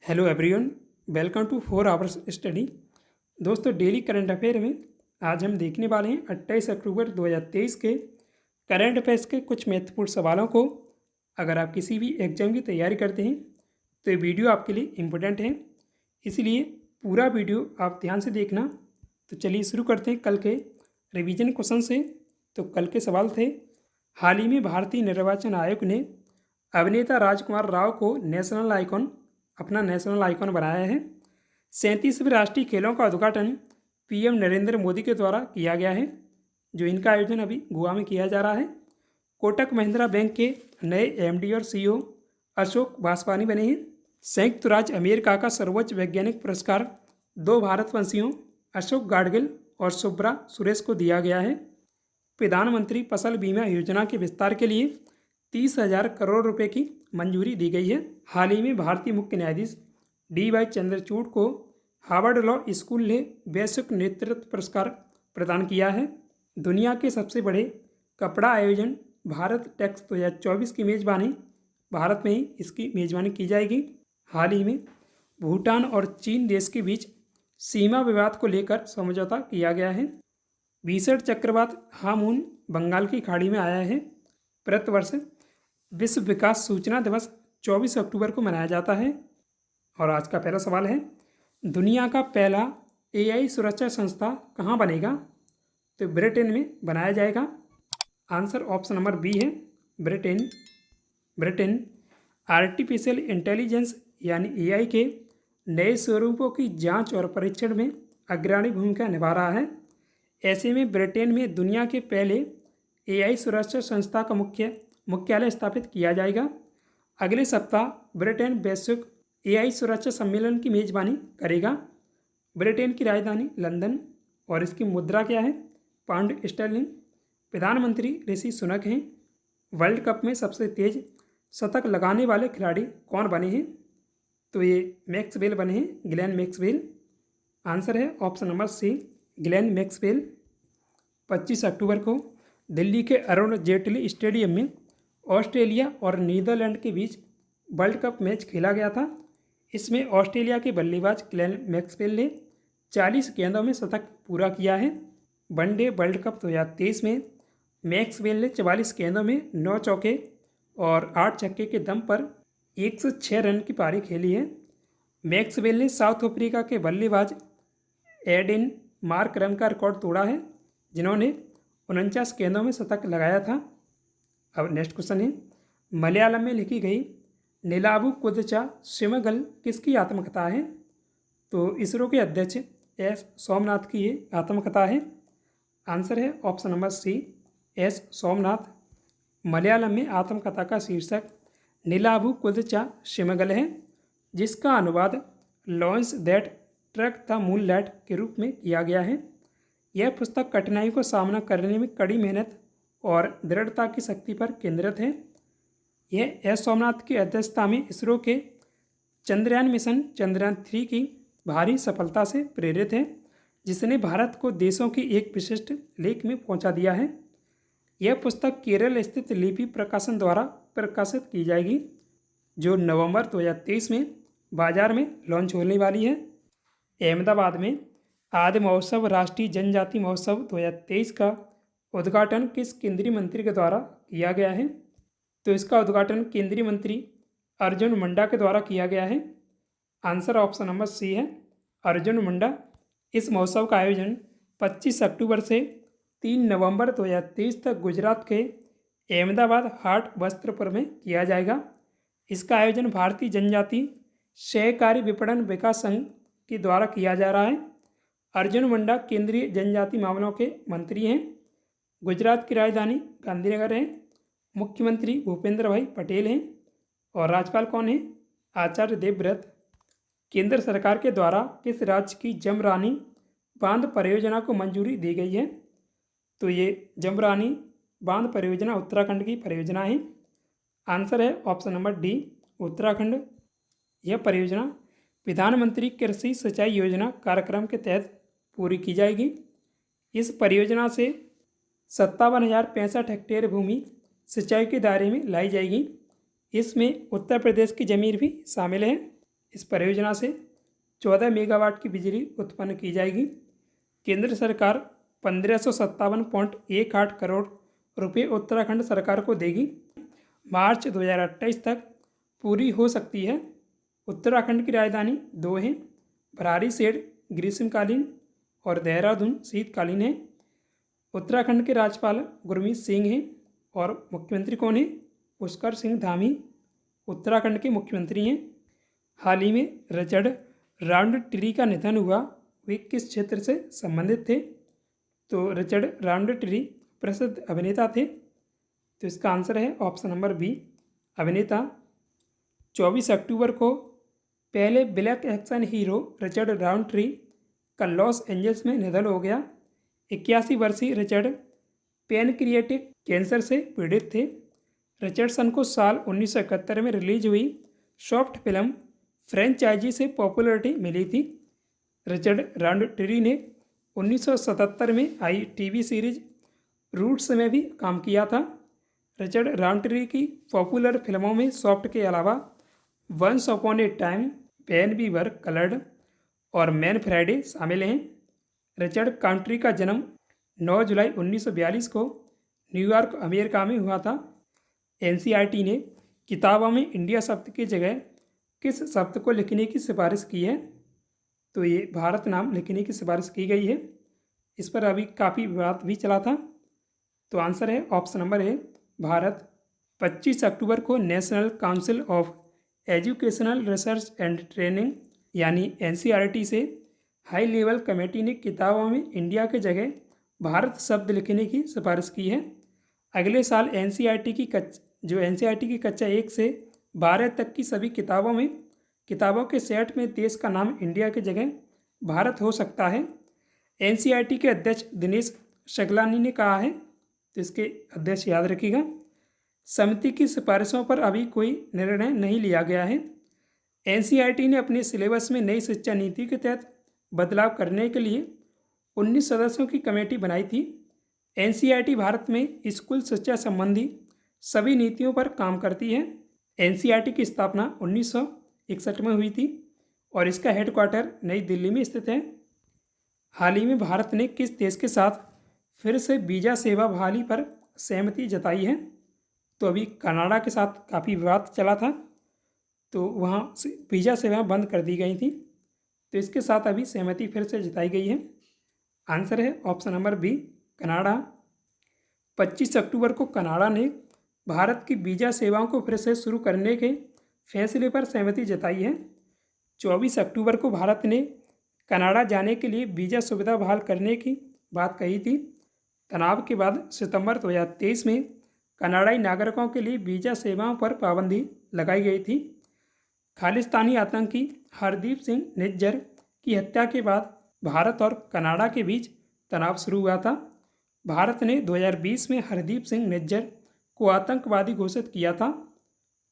Hello everyone, welcome to 4 hours study. दोस्तों, daily current affair में आज हम देखने वाले हैं 28 अक्टूबर 2023 के करंट अफेयर्स के कुछ महत्वपूर्ण सवालों को। अगर आप किसी भी एग्जाम की तैयारी करते हैं तो ये वीडियो आपके लिए इम्पोर्टेंट है, इसलिए पूरा वीडियो आप ध्यान से देखना। तो चलिए शुरू करते हैं कल के रिवीजन क्वेश्चन से। तो कल के सवाल थे, हाल ही में भारतीय निर्वाचन आयोग ने अभिनेता राजकुमार राव को अपना नेशनल आइकॉन बनाया है। 37वें राष्ट्रीय खेलों का उद्घाटन पीएम नरेंद्र मोदी के द्वारा किया गया है, जो इनका आयोजन अभी गोवा में किया जा रहा है। कोटक महिंद्रा बैंक के नए एमडी और सीईओ अशोक वासवानी बने हैं। संयुक्त राज्य अमेरिका का सर्वोच्च वैज्ञानिक पुरस्कार 2 भारतवंशियों अशोक गाडगिल और सुब्रा सुरेश को दिया गया है। प्रधानमंत्री फसल बीमा योजना के विस्तार के लिए 30,000 करोड़ रुपए की मंजूरी दी गई है। हाल ही में भारतीय मुख्य न्यायाधीश DY चंद्रचूड़ को हार्वर्ड लॉ स्कूल ने वैश्विक नेतृत्व पुरस्कार प्रदान किया है। दुनिया के सबसे बड़े कपड़ा आयोजन भारत टेक्स 2024 की मेज़बानी भारत में ही इसकी मेज़बानी की जाएगी। हाल ही में भूटान और चीन देश के बीच सीमा विवाद को लेकर समझौता किया गया है। भीषण चक्रवात हामून बंगाल की खाड़ी में आया है। प्रतिवर्ष विश्व विकास सूचना दिवस 24 अक्टूबर को मनाया जाता है। और आज का पहला सवाल है, दुनिया का पहला AI सुरक्षा संस्था कहाँ बनेगा? तो ब्रिटेन में बनाया जाएगा। आंसर ऑप्शन नंबर बी है, ब्रिटेन आर्टिफिशियल इंटेलिजेंस यानी AI के नए स्वरूपों की जांच और परीक्षण में अग्रणी भूमिका निभा रहा है। ऐसे में ब्रिटेन में दुनिया के पहले AI सुरक्षा संस्था का मुख्यालय स्थापित किया जाएगा। अगले सप्ताह ब्रिटेन वैश्विक AI सुरक्षा सम्मेलन की मेज़बानी करेगा। ब्रिटेन की राजधानी लंदन और इसकी मुद्रा क्या है? Pound sterling. प्रधानमंत्री ऋषि सुनक हैं। वर्ल्ड कप में सबसे तेज शतक लगाने वाले खिलाड़ी कौन बने हैं? तो ये मैक्सवेल बने हैं, ग्लेन मैक्सवेल। आंसर है option number C, Glenn Maxwell. 25 अक्टूबर को दिल्ली के अरुण जेटली स्टेडियम में ऑस्ट्रेलिया और नीदरलैंड के बीच वर्ल्ड कप मैच खेला गया था। इसमें ऑस्ट्रेलिया के बल्लेबाज ग्लेन मैक्सवेल ने 40 गेंदों में शतक पूरा किया है। वनडे वर्ल्ड कप 2023 में मैक्सवेल ने 44 गेंदों में 9 चौके और 8 छक्के के दम पर 106 रन की पारी खेली है। मैक्सवेल ने साउथ अफ्रीका के बल्लेबाज एडेन मार्करम का रिकॉर्ड तोड़ा है, जिन्होंने 49 गेंदों में शतक लगाया था। अब नेक्स्ट क्वेश्चन है, मलयालम में लिखी गई नीलाभु कुदचा शिमगल किसकी आत्मकथा है? तो इसरो के अध्यक्ष S सोमनाथ की ये आत्मकथा है। आंसर है option number C, S Somnath. Malayalam में आत्मकथा का शीर्षक नीलाभु कुदचा शिमगल है, जिसका अनुवाद launch that truck the moonlight के रूप में किया गया है। यह पुस्तक कठिनाई को सामना करने में कड़ी मेहनत और दृढ़ता की शक्ति पर केंद्रित है। यह S सोमनाथ की अध्यक्षता में इसरो के चंद्रयान मिशन चंद्रयान 3 की भारी सफलता से प्रेरित है, जिसने भारत को देशों की एक विशिष्ट लेख में पहुंचा दिया है। यह पुस्तक केरल स्थित लिपि प्रकाशन द्वारा प्रकाशित की जाएगी, जो नवंबर 2023 में बाजार में लॉन्च होने वाली है। अहमदाबाद में आदि महोत्सव राष्ट्रीय जनजाति महोत्सव 2023 का उद्घाटन किस केंद्रीय मंत्री के द्वारा किया गया है? तो इसका उद्घाटन केंद्रीय मंत्री अर्जुन मुंडा के द्वारा किया गया है। आंसर ऑप्शन नंबर सी है, अर्जुन मुंडा। इस महोत्सव का आयोजन 25 अक्टूबर से 3 नवंबर 2023 तक गुजरात के अहमदाबाद हाट वस्त्रपुर में किया जाएगा। इसका आयोजन भारतीय जनजाति सहकारी विपणन विकास संघ के द्वारा किया जा रहा है। अर्जुन मुंडा केंद्रीय जनजाति मामलों के मंत्री हैं। गुजरात की राजधानी गांधीनगर है। मुख्यमंत्री भूपेंद्र भाई पटेल हैं और राज्यपाल कौन है? आचार्य देवव्रत। केंद्र सरकार के द्वारा किस राज्य की जमरानी बांध परियोजना को मंजूरी दी गई है? तो ये जमरानी बांध परियोजना उत्तराखंड की परियोजना है। आंसर है ऑप्शन नंबर डी, उत्तराखंड। यह परियोजना प्रधानमंत्री कृषि सिंचाई योजना कार्यक्रम के तहत पूरी की जाएगी। इस परियोजना से 57,065 हेक्टेयर भूमि सिंचाई के दायरे में लाई जाएगी। इसमें उत्तर प्रदेश की ज़मीन भी शामिल है। इस परियोजना से 14 मेगावाट की बिजली उत्पन्न की जाएगी। केंद्र सरकार 1557.18 करोड़ रुपये उत्तराखंड सरकार को देगी। मार्च 2028 तक पूरी हो सकती है। उत्तराखंड की राजधानी दो हैं, भरारीसेठ ग्रीष्मकालीन और देहरादून शीतकालीन है। उत्तराखंड के राज्यपाल गुरमीत सिंह हैं और मुख्यमंत्री कौन है? पुष्कर सिंह धामी उत्तराखंड के मुख्यमंत्री हैं। हाल ही में रिचर्ड राउंडट्री का निधन हुआ, वे किस क्षेत्र से संबंधित थे? तो रिचर्ड राउंडट्री प्रसिद्ध अभिनेता थे, तो इसका आंसर है ऑप्शन नंबर बी, अभिनेता। 24 अक्टूबर को पहले ब्लैक एक्शन हीरो रिचर्ड राउंडट्री का लॉस एंजल्स में निधन हो गया। 81 वर्षीय रिचर्ड पैनक्रियाटिक कैंसर से पीड़ित थे। रिचर्डसन को साल 1971 में रिलीज हुई सॉफ्ट फिल्म फ्रेंचाइजी से पॉपुलैरिटी मिली थी। रिचर्ड राउंडट्री ने 1977 में आई टीवी सीरीज रूट्स में भी काम किया था। रिचर्ड राउंडट्री की पॉपुलर फिल्मों में सॉफ्ट के अलावा once upon a time, when we were coloured और मैन फ्राइडे शामिल हैं। रिचर्ड काउंट्री का जन्म 9 जुलाई 1942 को न्यूयॉर्क, अमेरिका में हुआ था। एनसीईआरटी ने किताबों में इंडिया शब्द की जगह किस शब्द को लिखने की सिफारिश की है? तो ये भारत नाम लिखने की सिफारिश की गई है। इस पर अभी काफ़ी विवाद भी चला था, तो आंसर है ऑप्शन नंबर ए, भारत। 25 अक्टूबर को national council of educational research and training यानी एनसीईआरटी से हाई लेवल कमेटी ने किताबों में इंडिया के जगह भारत शब्द लिखने की सिफारिश की है। अगले साल एनसीईआरटी की कक्षा 1 से 12 तक की सभी किताबों के सेट में देश का नाम इंडिया की जगह भारत हो सकता है। एनसीईआरटी के अध्यक्ष दिनेश शगलानी ने कहा है, तो इसके अध्यक्ष याद रखिएगा। समिति की सिफारिशों पर अभी कोई निर्णय नहीं लिया गया है। एनसीईआरटी ने अपने सिलेबस में नई शिक्षा नीति के तहत बदलाव करने के लिए 19 सदस्यों की कमेटी बनाई थी। एनसीईआरटी भारत में स्कूल शिक्षा संबंधी सभी नीतियों पर काम करती है। एनसीईआरटी की स्थापना 1961 में हुई थी और इसका हेडक्वार्टर नई दिल्ली में स्थित है। हाल ही में भारत ने किस देश के साथ फिर से वीज़ा सेवा बहाली पर सहमति जताई है? तो अभी कनाडा के साथ काफ़ी विवाद चला था, तो वहाँ से वीज़ा सेवाएं बंद कर दी गई थी, तो इसके साथ अभी सहमति फिर से जताई गई है। आंसर है ऑप्शन नंबर बी, कनाडा। 25 अक्टूबर को कनाडा ने भारत की वीज़ा सेवाओं को फिर से शुरू करने के फैसले पर सहमति जताई है। 24 अक्टूबर को भारत ने कनाडा जाने के लिए वीज़ा सुविधा बहाल करने की बात कही थी। तनाव के बाद सितंबर 2023 में कनाडाई नागरिकों के लिए वीज़ा सेवाओं पर पाबंदी लगाई गई थी। खालिस्तानी आतंकी हरदीप सिंह निज्जर की हत्या के बाद भारत और कनाडा के बीच तनाव शुरू हुआ था। भारत ने 2020 में हरदीप सिंह निज्जर को आतंकवादी घोषित किया था।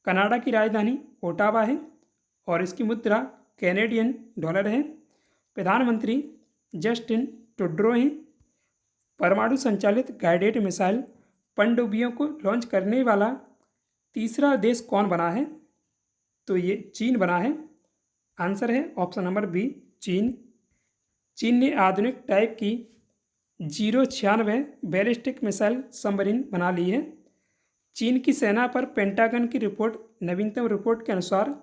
कनाडा की राजधानी ओटावा है और इसकी मुद्रा कैनेडियन डॉलर है। प्रधानमंत्री जस्टिन ट्रूडो हैं। परमाणु संचालित गाइडेड मिसाइल पनडुब्बियों को लॉन्च करने वाला तीसरा देश कौन बना है? तो ये चीन बना है। आंसर है ऑप्शन नंबर बी, चीन। चीन ने आधुनिक टाइप की 096 बैलिस्टिक मिसाइल सबमरीन बना ली है। चीन की सेना पर पेंटागन की नवीनतम रिपोर्ट के अनुसार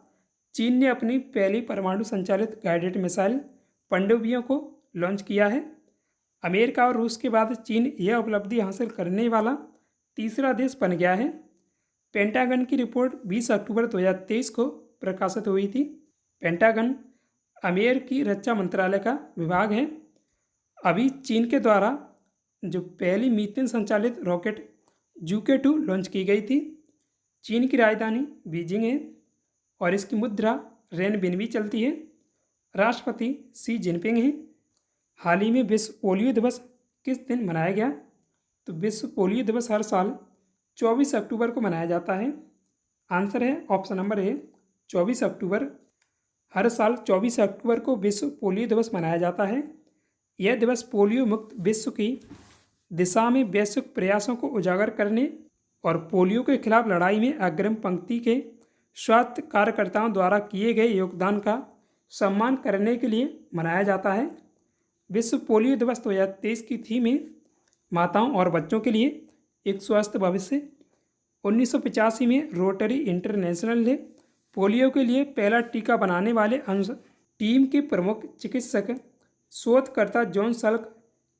चीन ने अपनी पहली परमाणु संचालित गाइडेड मिसाइल पनडुब्बियों को लॉन्च किया है। अमेरिका और रूस के बाद चीन यह उपलब्धि हासिल करने वाला तीसरा देश बन गया है। पेंटागन की रिपोर्ट 20 अक्टूबर 2023 को प्रकाशित हुई थी। पेंटागन अमेरिकी रक्षा मंत्रालय का विभाग है। अभी चीन के द्वारा जो पहली मीथेन संचालित रॉकेट जुके-2 लॉन्च की गई थी। चीन की राजधानी बीजिंग है और इसकी मुद्रा रेनबिन्बी चलती है। राष्ट्रपति शी जिनपिंग हैं। हाल ही में विश्व पोलियो दिवस किस दिन मनाया गया? तो विश्व पोलियो दिवस हर साल 24 अक्टूबर को मनाया जाता है। आंसर है ऑप्शन नंबर ए, 24 अक्टूबर। हर साल 24 अक्टूबर को विश्व पोलियो दिवस मनाया जाता है। यह दिवस पोलियो मुक्त विश्व की दिशा में वैश्विक प्रयासों को उजागर करने और पोलियो के खिलाफ लड़ाई में अग्रिम पंक्ति के स्वास्थ्य कार्यकर्ताओं द्वारा किए गए योगदान का सम्मान करने के लिए मनाया जाता है। विश्व पोलियो दिवस 2023 की थीम है माताओं और बच्चों के लिए एक स्वस्थ भविष्य। 1985 में रोटरी इंटरनेशनल ने पोलियो के लिए पहला टीका बनाने वाले अंश टीम के प्रमुख चिकित्सक शोधकर्ता जॉन सल्क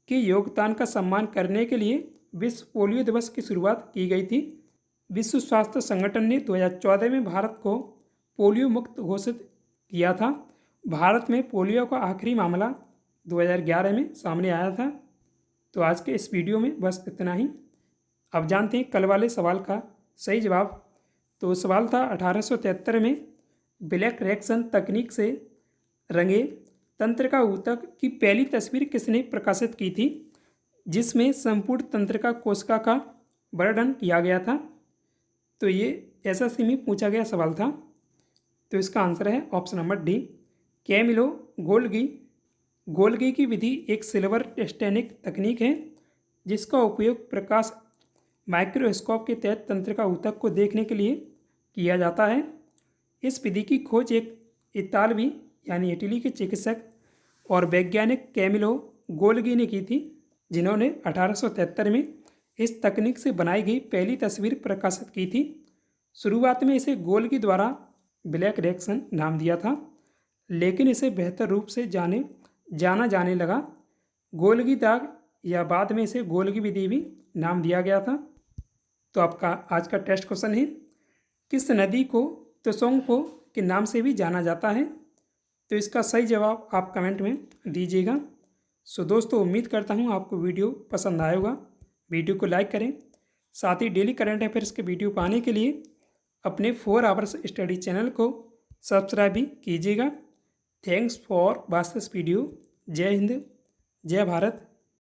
के योगदान का सम्मान करने के लिए विश्व पोलियो दिवस की शुरुआत की गई थी। विश्व स्वास्थ्य संगठन ने 2014 में भारत को पोलियो मुक्त घोषित किया था। भारत में पोलियो का आखिरी मामला 2011 में सामने आया था। तो आज के इस वीडियो में बस इतना ही। अब जानते हैं कल वाले सवाल का सही जवाब। तो सवाल था 1873 में ब्लैक रेक्सन तकनीक से रंगे तंत्रिका ऊतक की पहली तस्वीर किसने प्रकाशित की थी, जिसमें संपूर्ण तंत्रिका कोशिका का वर्णन किया गया था। तो ये एसएससी में पूछा गया सवाल था। तो इसका आंसर है option number D, Camillo Golgi. Golgi की विधि एक सिल्वर स्टेनिक तकनीक है जिसका उपयोग प्रकाश माइक्रोस्कोप के तहत तंत्रिका ऊतक को देखने के लिए किया जाता है। इस विधि की खोज एक इतालवी यानी इटली के चिकित्सक और वैज्ञानिक कैमिलो गोल्गी ने की थी, जिन्होंने 1873 में इस तकनीक से बनाई गई पहली तस्वीर प्रकाशित की थी। शुरुआत में इसे गोल्गी द्वारा ब्लैक रेक्सन नाम दिया था, लेकिन इसे बेहतर रूप से जाना जाने लगा गोल्गी दाग, या बाद में इसे गोल्गी विधि भी नाम दिया गया था। तो आपका आज का टेस्ट क्वेश्चन है, किस नदी को त्सोंगपो के नाम से भी जाना जाता है। तो इसका सही जवाब आप कमेंट में दीजिएगा। सो दोस्तों, उम्मीद करता हूँ आपको वीडियो पसंद आया होगा। वीडियो को लाइक करें, साथ ही डेली करंट अफेयर्स के वीडियो पाने के लिए अपने 4 आवर्स स्टडी चैनल को सब्सक्राइब भी कीजिएगा। Thanks for watch this video. जय हिंद, जय भारत।